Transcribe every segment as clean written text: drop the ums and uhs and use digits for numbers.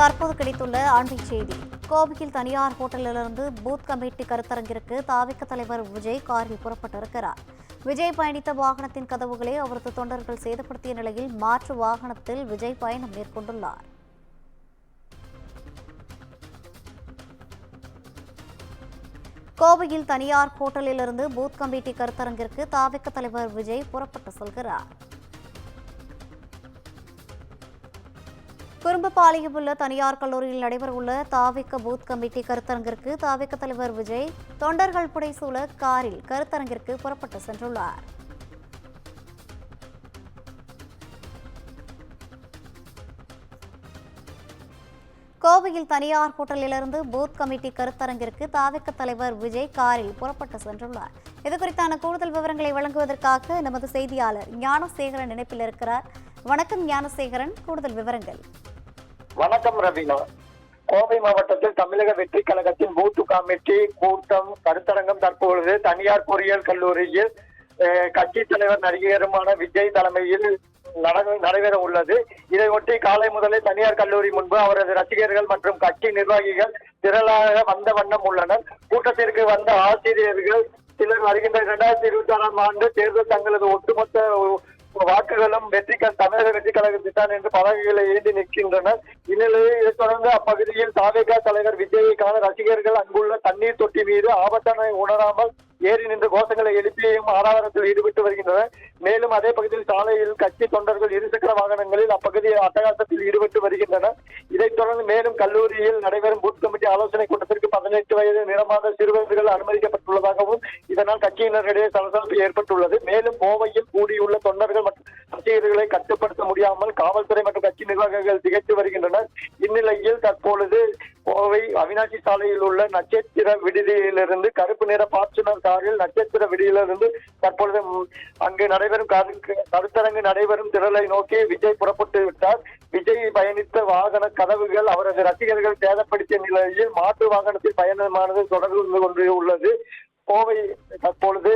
தற்போது கிடைத்துள்ள அண்மை செய்தி. கோவையில் தனியார் ஹோட்டலிலிருந்து பூத் கமிட்டி கருத்தரங்கிற்கு தாவிக தலைவர் விஜய் காரில் புறப்பட்டிருக்கிறார். விஜய் பயணித்த வாகனத்தின் கதவுகளை அவரது தொண்டர்கள் சேதப்படுத்திய நிலையில் மாற்று வாகனத்தில் விஜய் பயணம் மேற்கொண்டுள்ளார். கோவையில் தனியார் ஹோட்டலிலிருந்து பூத் கமிட்டி கருத்தரங்கிற்கு தாவிக தலைவர் விஜய் புறப்பட்டு செல்கிறார். குறும்பபாளையம் உள்ள தனியார் கல்லூரியில் நடைபெறவுள்ள தாவிக பூத் கமிட்டி கருத்தரங்கிற்கு தாவிக தலைவர் விஜய் தொண்டர்கள் புடைசூழ காரில் கருத்தரங்கிற்கு புறப்பட்டு சென்றுள்ளார். கோவையில் தனியார் ஹோட்டலிலிருந்து பூத் கமிட்டி கருத்தரங்கிற்கு தாவிக தலைவர் விஜய் காரில் புறப்பட்டு சென்றுள்ளார். இதுகுறித்தான கூடுதல் விவரங்களை வழங்குவதற்காக நமது செய்தியாளர் ஞானசேகரன் இணைப்பில் இருக்கிறார். வணக்கம் ஞானசேகரன், கூடுதல் விவரங்கள். வணக்கம் ரவீனா. கோவை மாவட்டத்தில் தமிழக வெற்றி கழகத்தின் பூத் கமிட்டி கூட்டம் கருத்தரங்கம் தற்பொழுது தனியார் பொறியியல் கல்லூரியில் கட்சி தலைவர் நடிகருமான விஜய் தலைமையில் நடைபெற உள்ளது. இதையொட்டி காலை முதலே தனியார் கல்லூரி முன்பு அவரது ரசிகர்கள் மற்றும் கட்சி நிர்வாகிகள் திரளாக வந்த வண்ணம் உள்ளனர். கூட்டத்திற்கு வந்த ஆசிரியர்கள் சிலர் வருகின்ற 2026ஆம் ஆண்டு தேர்தல் தங்களது ஒட்டுமொத்த வாக்குகளும் தமிழக வெற்றி கழகத்தில்தான் என்று பதவிகளை ஏந்தி நிற்கின்றனர். இந்நிலையில் இதைத் தொடர்ந்து அப்பகுதியில் தாவேகா தலைவர் விஜயை காண ரசிகர்கள் அங்குள்ள தண்ணீர் தொட்டி மீது ஆபத்தான உணராமல் ஏறி நின்று கோஷங்களை எழுப்பியும் ஆரவாரத்தில் ஈடுபட்டு வருகின்றனர். மேலும் அதே பகுதியில் சாலையில் கட்சி தொண்டர்கள் இருசக்கர வாகனங்களில் அப்பகுதி அட்டகாசத்தில் ஈடுபட்டு வருகின்றனர். இதைத் தொடர்ந்து மேலும் கல்லூரியில் நடைபெறும் பூத் கமிட்டி ஆலோசனை கூட்டத்திற்கு 18 வயது நிரம்பாத சிறுவர்கள் அனுமதிக்கப்பட்டுள்ளதாகவும் இதனால் கட்சியினரிடையே சலசலப்பு ஏற்பட்டுள்ளது. மேலும் கோவையில் கூடியுள்ள தொண்டர்கள் மற்றும் ரசிகர்களை கட்டுப்படுத்த முடியாமல் காவல்துறை மற்றும் கட்சி நிர்வாகிகள் திகைத்து வருகின்றனர். இந்நிலையில் தற்பொழுது கோவை அவினாசி சாலையில் உள்ள நட்சத்திர விடுதியிலிருந்து கருப்பு நிற பார்ச்சுனர் காரில் நட்சத்திர விடுதியிலிருந்து தற்பொழுது அங்கு நடைபெறும் கருத்தரங்கு நடைபெறும் திரளை நோக்கி விஜய் புறப்பட்டு விட்டார். விஜய் பயணித்த வாகன கதவுகள் அவரது ரசிகர்கள் சேதப்படுத்திய நிலையில் மாற்று வாகனத்தில் பயணமானது தொடர்ந்து கொண்டு உள்ளது. கோவை தற்பொழுது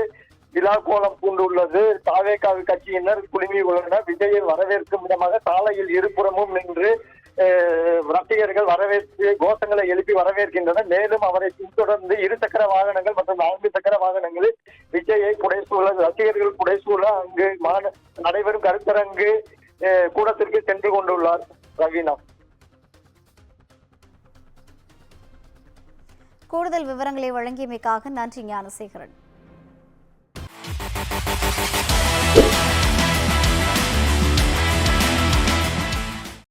விழா கோலம் பூண்டுள்ளது. தாவேகா கட்சியினர் குழுமி உள்ளனர். விஜயை வரவேற்கும் விதமாக சாலையில் இருபுறமும் நின்று ரசிகர்கள் வரவேற்று கோஷங்களை எழுப்பி வரவேற்கின்றனர். மேலும் அவரை பின்தொடர்ந்து இருசக்கர வாகனங்கள் மற்றும் 4 சக்கர வாகனங்களில் விஜயை புடைசூழ ரசிகர்கள் புடைசூழ அங்கு நடைபெறும் கருத்தரங்கு கூடத்திற்கு சென்று கொண்டுள்ளார். ரவீனா, கூடுதல் விவரங்களை வழங்கியமைக்காக நன்றி ஞானசேகரன்.